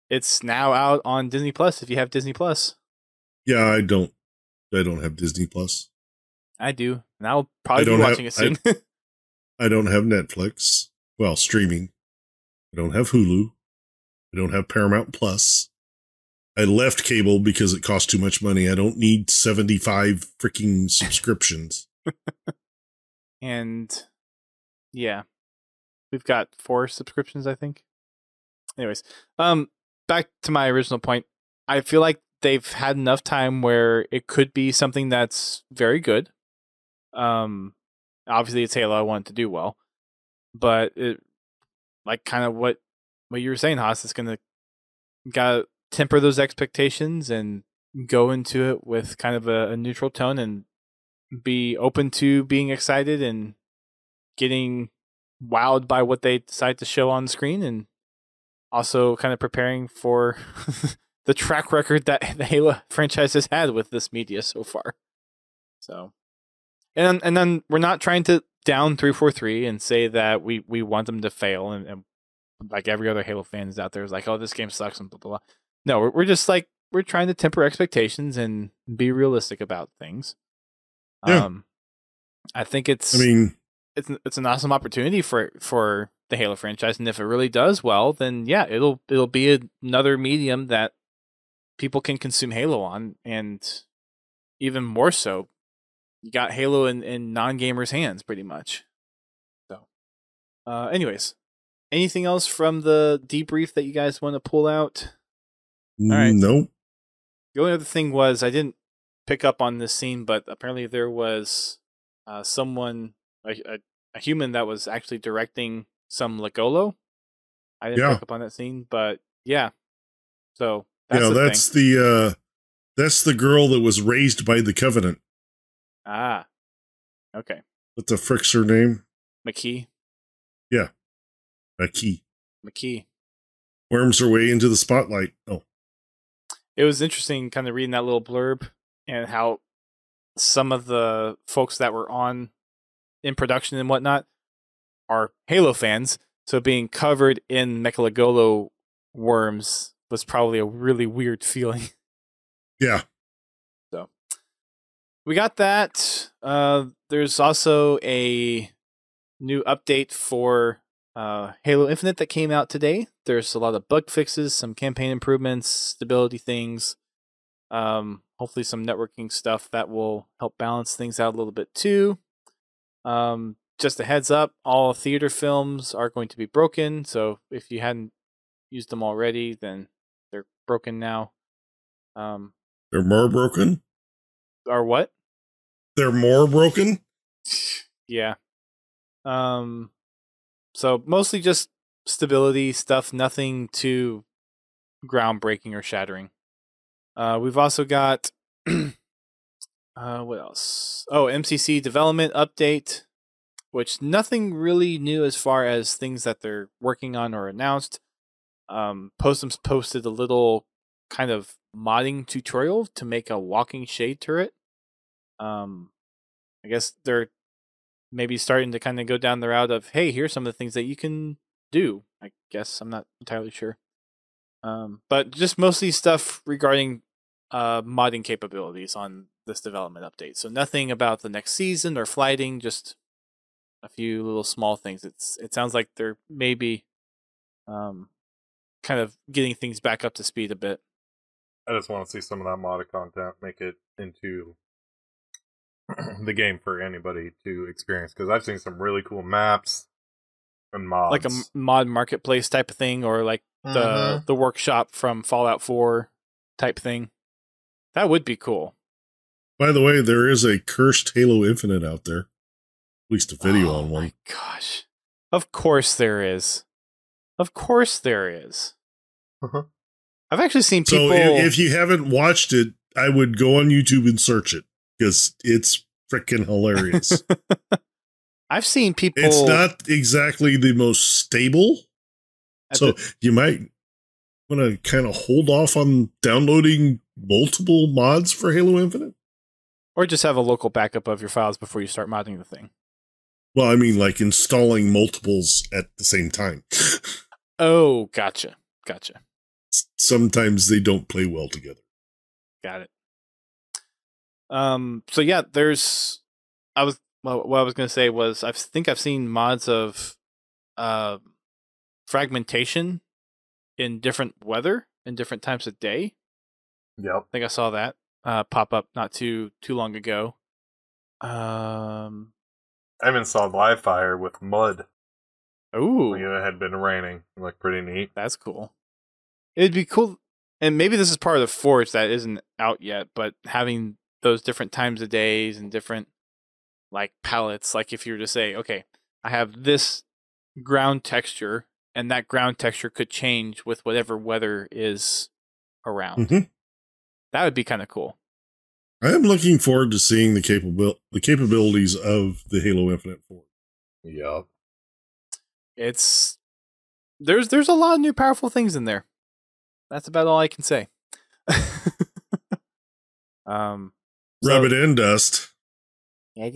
It's now out on Disney Plus if you have Disney Plus. Yeah, I don't have Disney Plus. I do, and I'll probably be watching it soon. I don't have Netflix. Well, streaming. I don't have Hulu. I don't have Paramount Plus. I left cable because it cost too much money. I don't need 75 freaking subscriptions. And yeah, we've got 4 subscriptions, I think. Anyways, back to my original point. I feel like they've had enough time where it could be something that's very good. Obviously it's Halo. I want it to do well, but it, like kind of what you were saying, Haas, it's gotta temper those expectations and go into it with kind of a neutral tone and be open to being excited and getting wowed by what they decide to show on screen, and also kind of preparing for the track record that the Halo franchise has had with this media so far. So, and then we're not trying to down 343 and say that we want them to fail and like every other Halo fan is out there is like, oh, this game sucks and blah blah blah. No, we're just like, we're trying to temper expectations and be realistic about things. Yeah. I think it's an awesome opportunity for the Halo franchise, and if it really does well, then yeah, it'll be another medium that people can consume Halo on, and even more so, you got Halo in non-gamers' hands pretty much. So, anyways, anything else from the debrief that you guys want to pull out? All right. Nope. The only other thing was, I didn't pick up on this scene, but apparently there was someone, a human that was actually directing some Legolo. I didn't pick up on that scene, but yeah. So that's that's the girl that was raised by the Covenant. Ah, okay. What the frick's her name? McKee. Yeah, McKee. Worms her way into the spotlight. Oh. It was interesting kind of reading that little blurb and how some of the folks that were in production and whatnot are Halo fans. So being covered in Mechalogolo worms was probably a really weird feeling. Yeah. So we got that. There's also a new update for Halo Infinite that came out today. There's a lot of bug fixes, some campaign improvements, stability things, hopefully some networking stuff that will help balance things out a little bit too. Just a heads up, all theater films are going to be broken, so if you hadn't used them already, then they're broken now. They're more broken? Or what? They're more broken? Yeah. So mostly just stability stuff, nothing too groundbreaking or shattering. We've also got what else? Oh, MCC development update, which nothing really new as far as things that they're working on or announced. Postums posted a little kind of modding tutorial to make a walking shade turret. I guess they're maybe starting to kind of go down the route of, hey, here's some of the things that you can do. I guess I'm not entirely sure. But just mostly stuff regarding modding capabilities on this development update. So nothing about the next season or flighting, just a few little small things. It sounds like they're maybe kind of getting things back up to speed a bit. I just want to see some of that modded content, make it into the game for anybody to experience, because I've seen some really cool maps and mods. Like a mod marketplace type of thing, or like the workshop from Fallout 4 type thing. That would be cool. By the way, there is a cursed Halo Infinite out there. At least a video on one. Oh my gosh. Of course there is. Of course there is. I've actually seen people... So if you haven't watched it, I would go on YouTube and search it. because it's freaking hilarious. I've seen people. It's not exactly the most stable, so you might want to kind of hold off on downloading multiple mods for Halo Infinite. Or just have a local backup of your files before you start modding the thing. Well, I mean, like installing multiples at the same time. Oh, gotcha. Sometimes they don't play well together. Got it. So yeah, what I was going to say was I think I've seen mods of fragmentation in different weather and different times of day. Yep. I think I saw that pop up not too long ago. I even saw live fire with mud. Ooh. When it had been raining. Like, pretty neat. That's cool. It'd be cool, and maybe this is part of the Forge that isn't out yet, but having those different times of days and different like palettes, like if you were to say, okay, I have this ground texture, and that ground texture could change with whatever weather is around. Mm-hmm. That would be kind of cool. I am looking forward to seeing the capabilities of the Halo Infinite Forge. Yep. There's a lot of new powerful things in there. That's about all I can say. Rub it in, Dust. So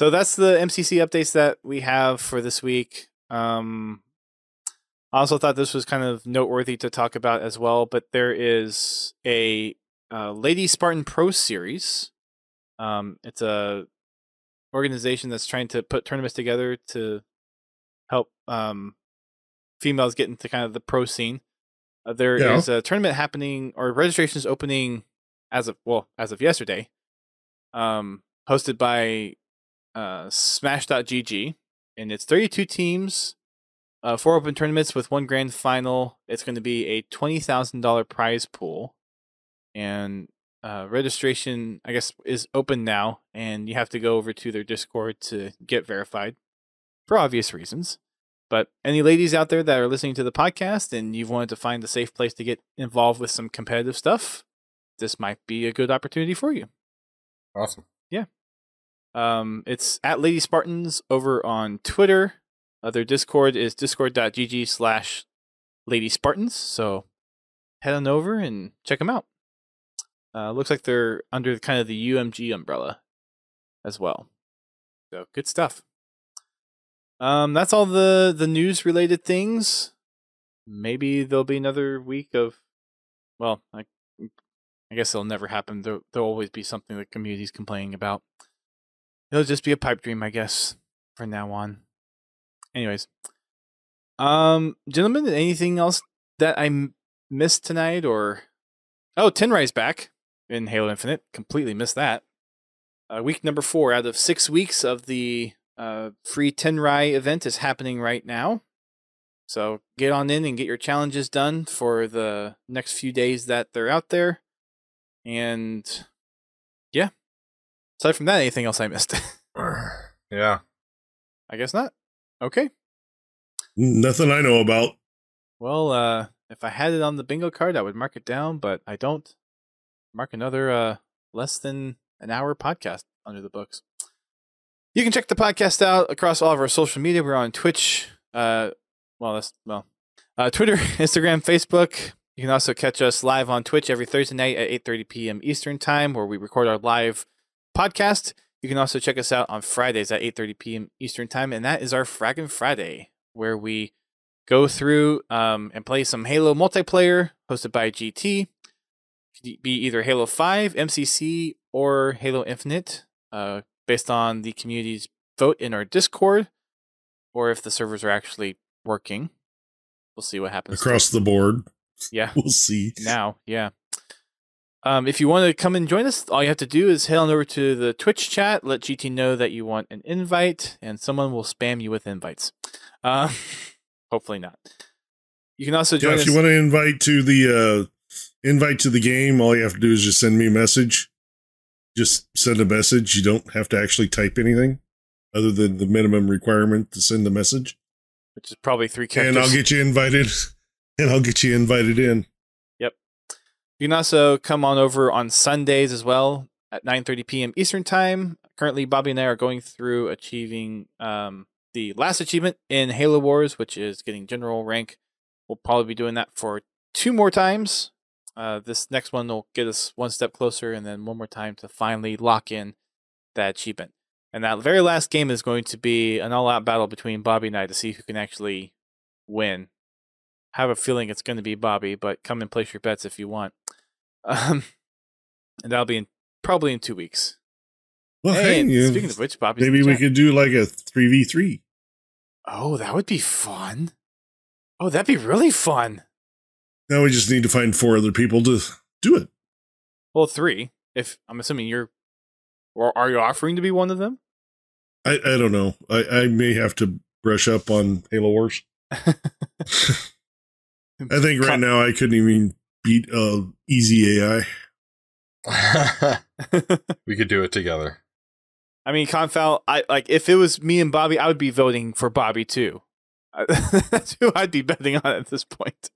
that's the MCC updates that we have for this week. I also thought this was kind of noteworthy to talk about as well, but there is a Lady Spartan Pro Series. It's a organization that's trying to put tournaments together to help females get into kind of the pro scene. There is a tournament happening, or registration is opening as of yesterday, hosted by Smash.gg, and it's 32 teams, 4 open tournaments with 1 grand final. It's going to be a $20,000 prize pool, and registration, I guess, is open now, and you have to go over to their Discord to get verified for obvious reasons. But any ladies out there that are listening to the podcast and you've wanted to find a safe place to get involved with some competitive stuff, this might be a good opportunity for you. Awesome. Yeah. It's at Lady Spartans over on Twitter. Their Discord is discord.gg/Lady Spartans. So head on over and check them out. Looks like they're under kind of the UMG umbrella as well. So good stuff. That's all the news related things. Maybe there'll be another week of, well, I guess it'll never happen. There'll always be something the community's complaining about. It'll just be a pipe dream, I guess, from now on. Anyways, gentlemen, anything else that I missed tonight? Or Tenrai's back in Halo Infinite. Completely missed that. Week number 4 out of 6 weeks of the free Tenrai event is happening right now. So get on in and get your challenges done for the next few days that they're out there. And yeah, aside from that, anything else I missed? Yeah. I guess not. Okay. Nothing I know about. Well, if I had it on the bingo card, I would mark it down, but I don't. Mark another less than an hour podcast under the books. You can check the podcast out across all of our social media. We're on Twitch, Twitter, Instagram, Facebook. You can also catch us live on Twitch every Thursday night at 8:30 p.m. Eastern Time, where we record our live podcast. You can also check us out on Fridays at 8:30 p.m. Eastern Time, and that is our Fraggin' Friday, where we go through and play some Halo multiplayer, hosted by GT. It could be either Halo 5, MCC, or Halo Infinite, based on the community's vote in our Discord, or if the servers are actually working. We'll see what happens. Across the board. Yeah. We'll see. Now, yeah. If you want to come and join us, all you have to do is head on over to the Twitch chat, let GT know that you want an invite, and someone will spam you with invites. Hopefully not. You can also join us. If you want to invite to the game, all you have to do is just send me a message. Just send a message. You don't have to actually type anything other than the minimum requirement to send the message. Which is probably 3 characters. And I'll get you invited. And I'll get you invited in. Yep. You can also come on over on Sundays as well at 9:30 p.m. Eastern Time. Currently, Bobby and I are going through achieving the last achievement in Halo Wars, which is getting general rank. We'll probably be doing that for 2 more times. This next one will get us 1 step closer, and then 1 more time to finally lock in that achievement. And that very last game is going to be an all-out battle between Bobby and I to see who can actually win. I have a feeling it's going to be Bobby, but come and place your bets if you want. And that'll be probably in 2 weeks. Well, hey, hey, speaking of which, Bobby's maybe we could do like a 3v3. Oh, that would be fun. Oh, that'd be really fun. Now we just need to find 4 other people to do it. Well, 3. If I'm assuming you're, or are you offering to be one of them? I don't know. I may have to brush up on Halo Wars. I think right now I couldn't even beat easy AI. We could do it together. I mean, Confoul, if it was me and Bobby, I would be voting for Bobby too. That's who I'd be betting on at this point.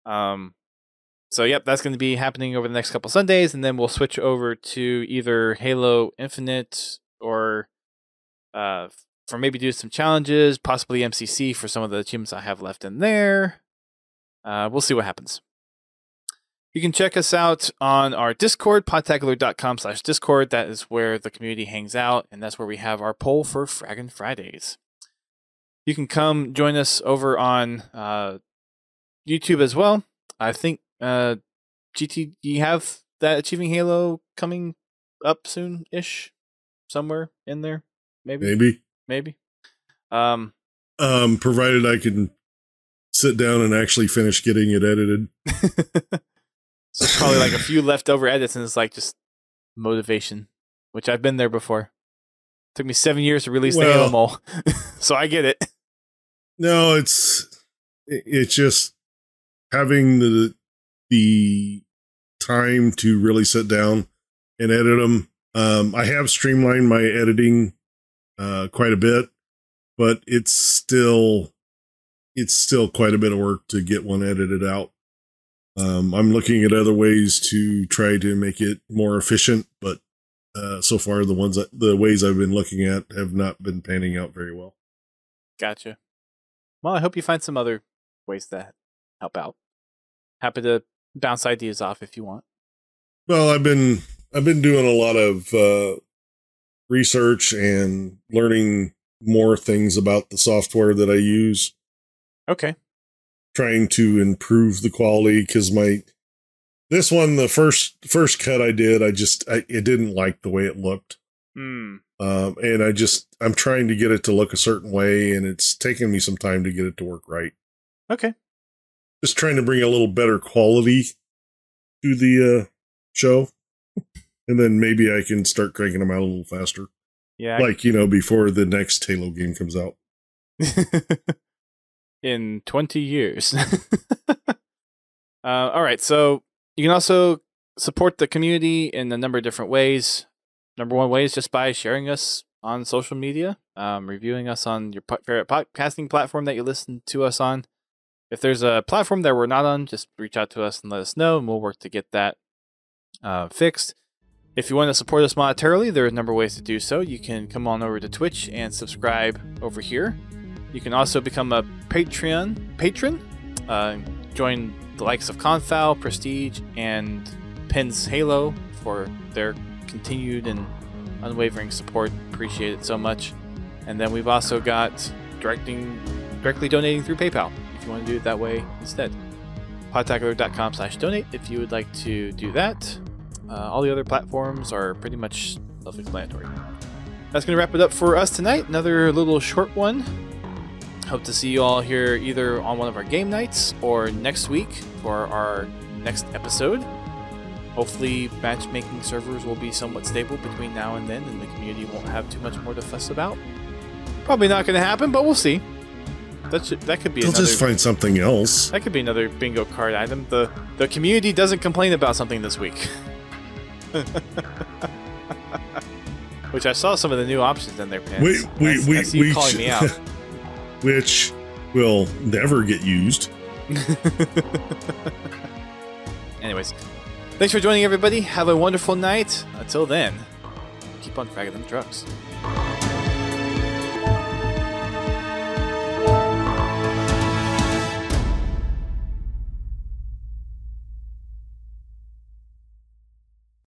So yep, that's going to be happening over the next couple Sundays, and then we'll switch over to either Halo Infinite or for maybe do some challenges, possibly MCC for some of the achievements I have left in there. We'll see what happens. You can check us out on our Discord, podtacular.com/Discord. That is where the community hangs out, and that's where we have our poll for Fraggin' Fridays. You can come join us over on YouTube as well. I think, GT, you have that Achieving Halo coming up soon-ish? Somewhere in there? Maybe. Provided I can sit down and actually finish getting it edited. So probably like a few leftover edits, and it's like just motivation, which I've been there before. Took me 7 years to release the Halo Mole, so I get it. No, it's just having the time to really sit down and edit them. I have streamlined my editing quite a bit, but it's still quite a bit of work to get one edited out. I'm looking at other ways to try to make it more efficient, but so far the ways I've been looking at have not been panning out very well. Gotcha. Well, I hope you find some other ways to help out. Happy to bounce ideas off if you want. Well, I've been doing a lot of research and learning more things about the software that I use. Okay. Trying to improve the quality, because this one, the first cut I did, it didn't like the way it looked. And I'm trying to get it to look a certain way, and it's taken me some time to get it to work right. Okay. Just trying to bring a little better quality to the show, and then maybe I can start cranking them out a little faster. Yeah. Before the next Halo game comes out. In 20 years. All right, so you can also support the community in a number of different ways. Number one way is just by sharing us on social media, reviewing us on your favorite podcasting platform that you listen to us on. If there's a platform that we're not on, just reach out to us and let us know, and we'll work to get that fixed. If you want to support us monetarily, there are a number of ways to do so. You can come on over to Twitch and subscribe over here. You can also become a patron, join the likes of Confoul, Prestige, and Pins Halo for their continued and unwavering support. Appreciate it so much. And then we've also got directly donating through PayPal, if you want to do it that way instead. Podtacular.com/donate if you would like to do that. All the other platforms are pretty much self-explanatory. That's going to wrap it up for us tonight. Another little short one. Hope to see you all here either on one of our game nights or next week for our next episode. Hopefully matchmaking servers will be somewhat stable between now and then, and the community won't have too much more to fuss about. Probably not going to happen, but we'll see. That could be They'll just find something else. That could be another bingo card item. The community doesn't complain about something this week. Which I saw some of the new options in their pins. I see you calling me out. Which will never get used. Anyways, thanks for joining, everybody. Have a wonderful night. Until then, keep on fragging them trucks.